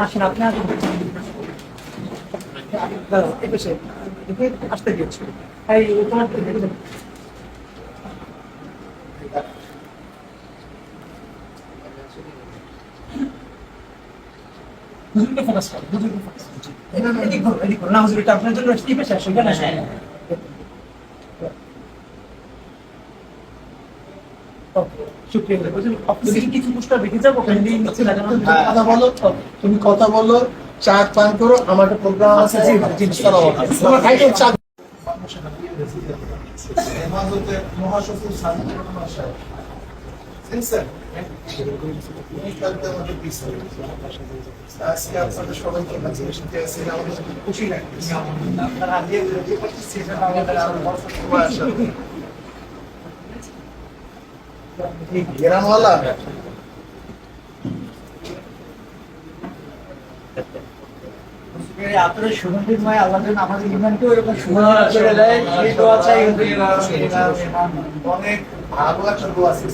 আসেন আপনি আসতে দিয়েছি হুজুরকে ফোকাস করো, হুজুরকে ফোকাস করো। এদিক করো না, হুজুরটা আপনার জন্য টিপে শেষ হয়ে গেল। তুমি কথা বলো, চা পান করো, আমার একটা প্রোগ্রাম আছে। মহাসচিব আজকে আপনাদের সবাইকে কাছে আমাদের খুশি লাগতেছে। গ্রামওয়ালা আপনার সুগন্ধিময় আল্লাহ আমাদের ইমানকেও এরকম সুগন্ধি করে দেয়। অনেক ভালো একটা দোয়া আছে।